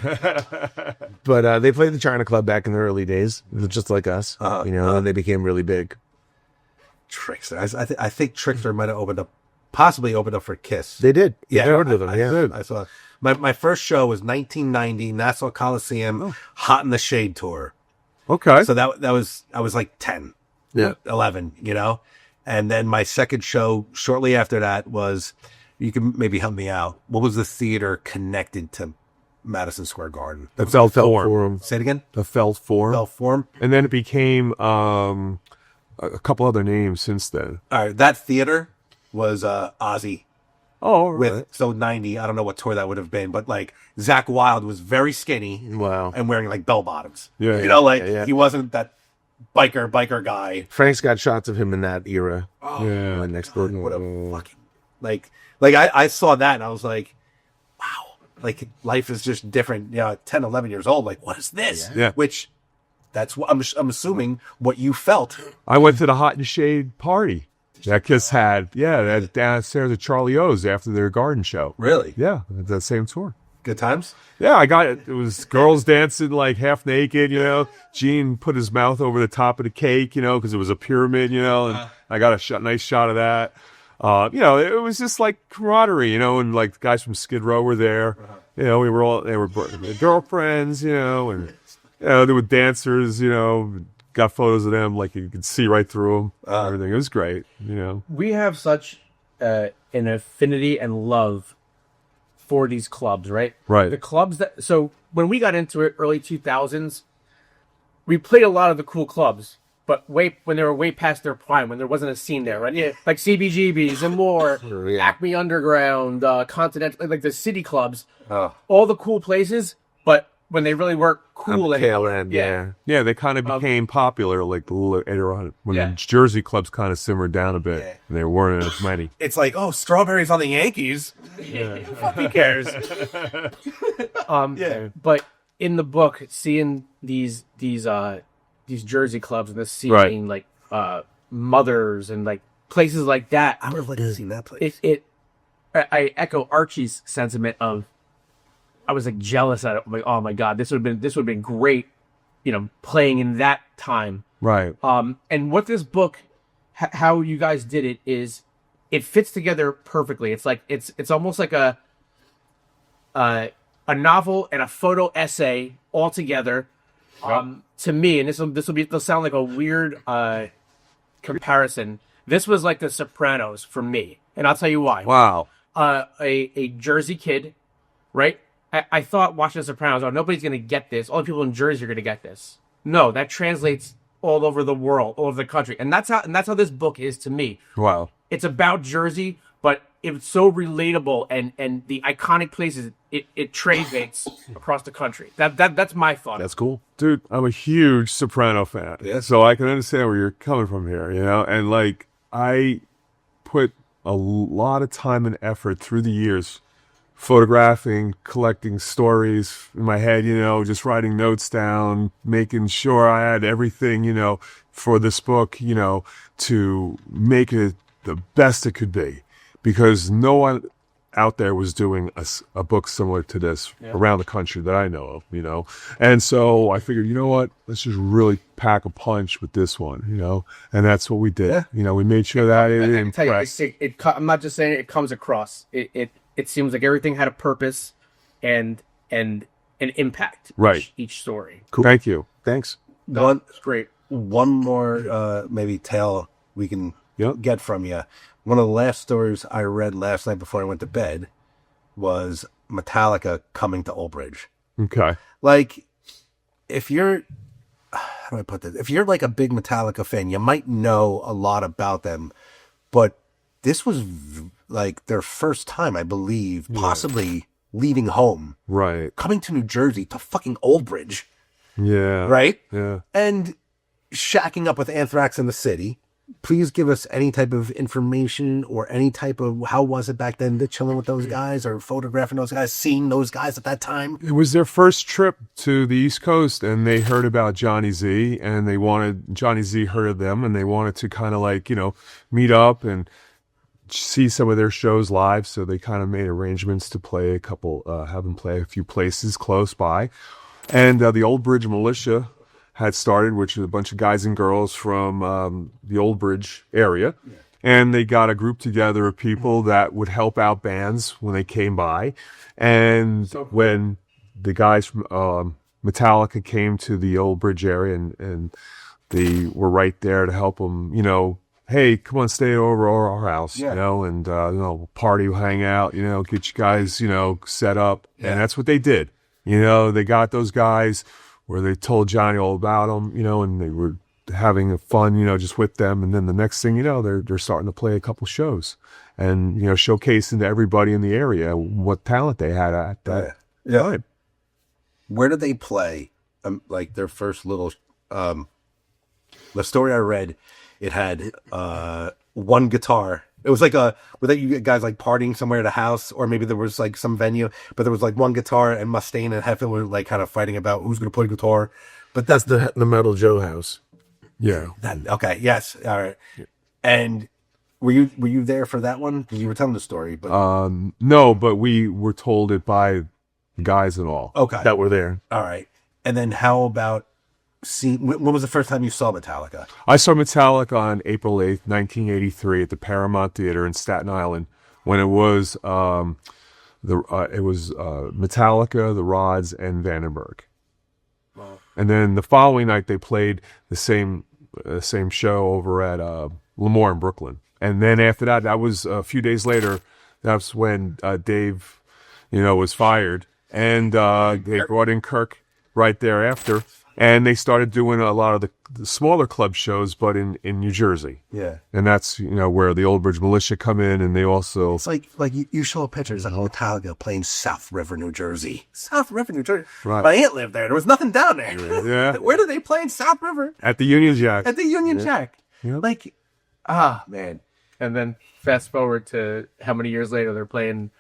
Speaker 3: But they played the China Club back in the early days, just like us. And they became really big.
Speaker 8: Trickster. I think Trickster might have possibly opened up for Kiss.
Speaker 3: They did.
Speaker 8: Yeah,
Speaker 3: I heard of them. Yeah,
Speaker 8: I saw. My first show was 1990, Nassau Coliseum, Hot in the Shade tour.
Speaker 7: Okay.
Speaker 8: So I was like 10, 11, and then my second show shortly after that was, you can maybe help me out. What was the theater connected to Madison Square Garden?
Speaker 7: The Felt Forum.
Speaker 8: Say it again.
Speaker 7: The Felt Forum.
Speaker 8: Felt Forum.
Speaker 7: And then it became a couple other names since then.
Speaker 8: All right, that theater was Ozzy.
Speaker 7: Oh, right.
Speaker 8: So 90, I don't know what tour that would have been, but like Zakk Wylde was very skinny.
Speaker 3: Wow.
Speaker 8: And wearing like bell bottoms.
Speaker 7: Yeah.
Speaker 8: He wasn't that biker guy.
Speaker 3: Frank's got shots of him in that era.
Speaker 7: Yeah.
Speaker 3: Next door.
Speaker 8: What a fucking I saw that and I was like, wow, like life is just different. 10, 11 years old. Like, what is this?
Speaker 7: Yeah.
Speaker 8: Which that's what I'm assuming what you felt.
Speaker 7: I went to the Hot and Shade party that Kiss had. Yeah, that downstairs at Charlie O's after their garden show.
Speaker 8: Really?
Speaker 7: Yeah, that same tour.
Speaker 8: Good times?
Speaker 7: Yeah, I got it. It was girls dancing like half naked, Gene put his mouth over the top of the cake, because it was a pyramid, and I got a nice shot of that. It was just like camaraderie, and like the guys from Skid Row were there. They were girlfriends, and there were dancers, got photos of them, like you could see right through them. Everything. It was great,
Speaker 2: We have such an affinity and love for these clubs, right?
Speaker 7: Right.
Speaker 2: The clubs so when we got into it, early 2000s, we played a lot of the cool clubs, but when they were way past their prime, when there wasn't a scene there, right? Yeah, like CBGB's and more, Acme Underground, Continental, like the city clubs, all the cool places, but when they really weren't cool
Speaker 3: tail
Speaker 2: anymore.
Speaker 3: end,
Speaker 7: Yeah, they kind of became popular like later on when the Jersey clubs kind of simmered down a bit. And there weren't as many.
Speaker 8: It's like, Strawberries on the Yankees. Who cares?
Speaker 2: But in the book, seeing these Jersey clubs and the scene, like Mothers and like places like that,
Speaker 8: I would have liked to see that place.
Speaker 2: I echo Archie's sentiment of, I was like jealous at it. I'm like, oh my god, this would have been great, playing in that time.
Speaker 7: Right.
Speaker 2: And what this book, how you guys did it is, it fits together perfectly. It's like it's almost like a novel and a photo essay all together. To me, and this sound like a weird comparison. This was like The Sopranos for me, and I'll tell you why.
Speaker 7: Wow.
Speaker 2: A Jersey kid, right? I thought watching The Sopranos, nobody's going to get this. All the people in Jersey are going to get this. No, that translates all over the world, all over the country. And that's how this book is to me.
Speaker 7: Wow.
Speaker 2: It's about Jersey, but it's so relatable, and the iconic places it translates across the country. That's my thought.
Speaker 3: That's cool.
Speaker 7: Dude, I'm a huge Soprano fan.
Speaker 8: Yeah.
Speaker 7: So I can understand where you're coming from here, And like, I put a lot of time and effort through the years photographing, collecting stories in my head, just writing notes down, making sure I had everything, for this book, to make it the best it could be. Because no one out there was doing a book similar to this around the country that I know of, And so I figured, what? Let's just really pack a punch with this one, And that's what we did.
Speaker 8: Yeah.
Speaker 7: We made sure that it
Speaker 2: I tell you,
Speaker 7: impressed.
Speaker 2: I'm not just saying it comes across. It seems like everything had a purpose and an impact.
Speaker 7: Right.
Speaker 2: Each story.
Speaker 7: Cool. Thank you. Thanks.
Speaker 2: It's great.
Speaker 8: One more maybe tale we can get from you. One of the last stories I read last night before I went to bed was Metallica coming to Old Bridge.
Speaker 7: Okay.
Speaker 8: Like, if you're, how do I put this? If you're like a big Metallica fan, you might know a lot about them, but this was like their first time, I believe, possibly leaving home,
Speaker 7: Right.
Speaker 8: coming to New Jersey to fucking Old Bridge,
Speaker 7: Yeah.
Speaker 8: right?
Speaker 7: Yeah.
Speaker 8: And
Speaker 1: shacking up with Anthrax in the city. Please give us any type of information or any type of how was it back then to chilling with those guys or photographing those guys, seeing those guys at that time.
Speaker 7: It was their first trip to the East Coast, and they heard about Johnny Z, and Johnny Z heard of them, and they wanted to kind of like, meet up and see some of their shows live. So they kind of made arrangements to play have them play a few places close by. And the Old Bridge Militia had started, which is a bunch of guys and girls from the Old Bridge area. Yeah. And they got a group together of people that would help out bands when they came by. And when the guys from Metallica came to the Old Bridge area and they were right there to help them, hey, come on, stay over our house, and we'll party, we'll hang out, get you guys, set up. Yeah. And that's what they did. They got those guys where they told Johnny all about them, and they were having fun, just with them. And then the next thing they're starting to play a couple shows and, showcasing to everybody in the area what talent they had at that time.
Speaker 1: Where did they play? Like their first little, the story I read, it had one guitar. It was like were you guys like partying somewhere at a house, or maybe there was like some venue, but there was like one guitar and Mustaine and Heffel were like kind of fighting about who's going to play guitar. But that's the Metal Joe house.
Speaker 7: Yeah.
Speaker 1: Okay. Yes. All right. And were you there for that one? Because you were telling the story, but
Speaker 7: no, but we were told it by guys and all.
Speaker 1: Okay.
Speaker 7: That were there.
Speaker 1: All right. And then how about when was the first time you saw Metallica?
Speaker 7: I saw Metallica on April 8th, 1983 at the Paramount Theater in Staten Island when it was Metallica, the Rods, and Vandenberg. Wow. And then the following night they played the same show over at Lemoore in Brooklyn. And then after that was a few days later, that's when Dave, was fired. And they brought in Kirk right thereafter. And they started doing a lot of the smaller club shows, but in New Jersey.
Speaker 1: Yeah.
Speaker 7: And that's, where the Old Bridge Militia come in, and they also...
Speaker 1: It's like you show pictures of Metallica playing South River, New Jersey. South River, New Jersey. Right. My aunt lived there. There was nothing down there.
Speaker 7: Yeah.
Speaker 1: Where did they play in South River?
Speaker 7: At the Union Jack.
Speaker 1: At the Union Jack.
Speaker 7: Yeah.
Speaker 2: Man. And then fast forward to how many years later they're playing...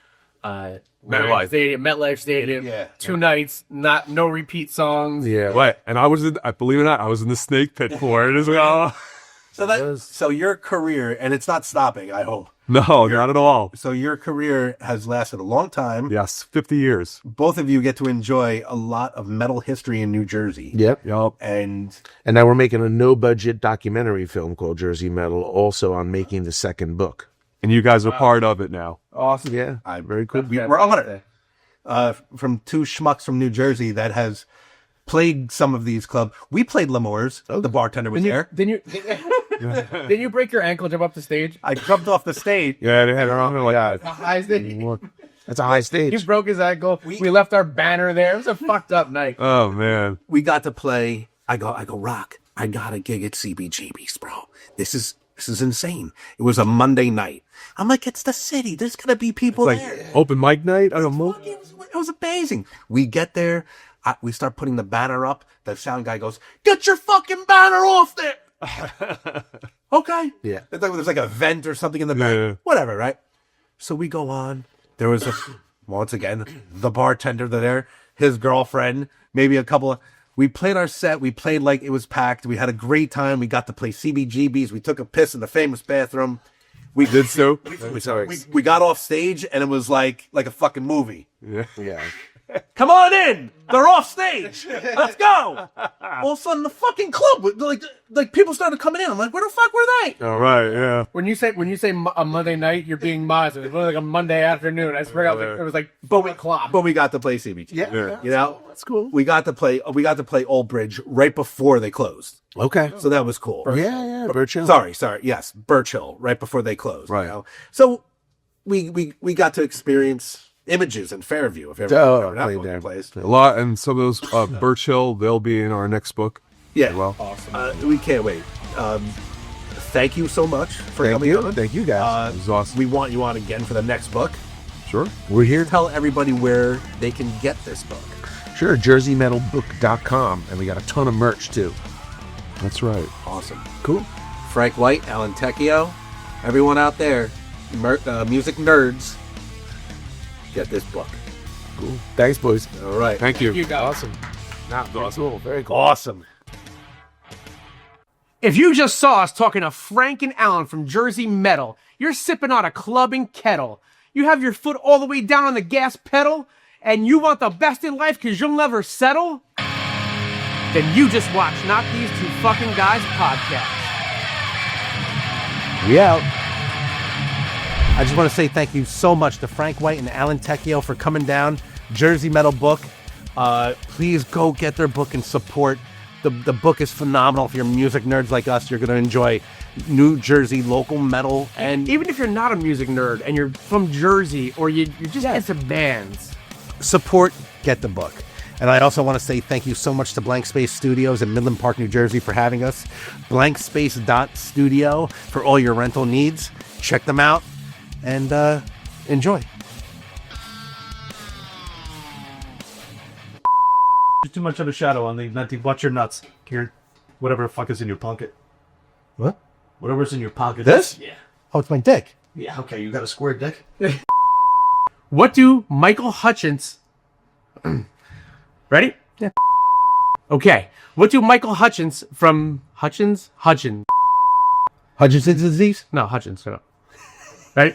Speaker 2: MetLife Stadium. Yeah. 2 nights, no repeat songs.
Speaker 7: Yeah. What? And I believe it or not, I was in the snake pit for it as well.
Speaker 1: So your career, and it's not stopping, I hope.
Speaker 7: No, not at all.
Speaker 1: So your career has lasted a long time.
Speaker 7: Yes, 50 years.
Speaker 1: Both of you get to enjoy a lot of metal history in New Jersey.
Speaker 3: Yep.
Speaker 1: And
Speaker 3: now we're making a no-budget documentary film called Jersey Metal, also on making the second book.
Speaker 7: And you guys are part of it now.
Speaker 2: Awesome.
Speaker 3: Yeah. Very cool.
Speaker 1: We're honored. From two schmucks from New Jersey that has played some of these clubs. We played Lemoore's. The bartender was there.
Speaker 2: Didn't you break your ankle jump up the stage?
Speaker 1: I jumped off the stage.
Speaker 7: Yeah, they had it on like that.
Speaker 2: A high stage.
Speaker 3: That's a high stage.
Speaker 2: He broke his ankle. We left our banner there. It was a fucked up night.
Speaker 7: Oh, man.
Speaker 1: We got to play. I go, Rock, I got a gig at CBGB's, bro. This is insane. It was a Monday night. I'm like, it's the city. There's going to be people there.
Speaker 7: Open mic night? I don't know.
Speaker 1: It was amazing. We get there. We start putting the banner up. The sound guy goes, get your fucking banner off there. Okay.
Speaker 3: Yeah.
Speaker 1: There's like a vent or something in the back.
Speaker 7: Yeah.
Speaker 1: Whatever, right? So we go on. There was, once again, the bartender there, his girlfriend, maybe a couple of... We played our set. We played like it was packed. We had a great time. We got to play CBGBs. We took a piss in the famous bathroom. We
Speaker 7: did so.
Speaker 1: We got off stage and it was like a fucking movie.
Speaker 3: Yeah.
Speaker 1: Come on in. They're off stage. Let's go. All of a sudden, the fucking club, like people started coming in. I'm like, where the fuck were they?
Speaker 7: All right, yeah.
Speaker 2: When you say a Monday night, you're being modest. It was really like a Monday afternoon. I swear, it was like 4 o'clock.
Speaker 1: But we got to play CBG.
Speaker 3: Yeah.
Speaker 1: That's cool. We got to play Old Bridge right before they closed.
Speaker 3: Okay.
Speaker 1: So that was cool.
Speaker 3: Yeah. Birch Hill.
Speaker 1: Sorry. Yes, Birch Hill, right before they closed.
Speaker 7: Right.
Speaker 1: So we got to experience Images in Fairview. If ever
Speaker 3: played there.
Speaker 1: Place.
Speaker 7: A lot, and some of those Birch Hill, they'll be in our next book.
Speaker 1: Yeah.
Speaker 7: As well.
Speaker 1: Awesome. We can't wait. Thank you so much for coming on.
Speaker 3: Thank you, guys.
Speaker 7: It was awesome.
Speaker 1: We want you on again for the next book.
Speaker 7: Sure.
Speaker 3: We're here.
Speaker 1: Tell everybody where they can get this book.
Speaker 3: Sure, jerseymetalbook.com, and we got a ton of merch too.
Speaker 7: That's right.
Speaker 1: Awesome. Cool. Frank White, Alan Tecchio, everyone out there, music nerds, get this book.
Speaker 3: Cool. Thanks, boys.
Speaker 1: All right.
Speaker 7: Thank you.
Speaker 3: Awesome. Cool. Very cool.
Speaker 1: Awesome.
Speaker 2: If you just saw us talking to Frank and Alan from Jersey Metal, you're sipping on a clubbing kettle. You have your foot all the way down on the gas pedal, and you want the best in life because you'll never settle? Then you just watch Not These Two Fucking Guys podcast.
Speaker 1: We out. I just want to say thank you so much to Frank White and Alan Tecchio for coming down. Jersey Metal book. Please go get their book and support. The book is phenomenal. If you're music nerds like us, you're going to enjoy New Jersey local metal. And
Speaker 2: Even if you're not a music nerd and you're from Jersey or you're just into bands,
Speaker 1: support, get the book. And I also want to say thank you so much to Blank Space Studios in Midland Park, New Jersey for having us. Blankspace.studio for all your rental needs. Check them out and enjoy.
Speaker 9: There's too much of a shadow on the venti. Watch your nuts, Kieran. Whatever the fuck is in your pocket.
Speaker 1: What?
Speaker 9: Whatever's in your pocket.
Speaker 1: This?
Speaker 9: Yeah.
Speaker 1: Oh, it's my dick.
Speaker 9: Yeah, okay, you got a square dick?
Speaker 2: what do Michael Hutchins... Ready?
Speaker 1: Yeah.
Speaker 2: Okay. What do Michael Hutchins from Hutchins?
Speaker 1: Hutchinson's disease?
Speaker 2: No, Hutchins. No. Right?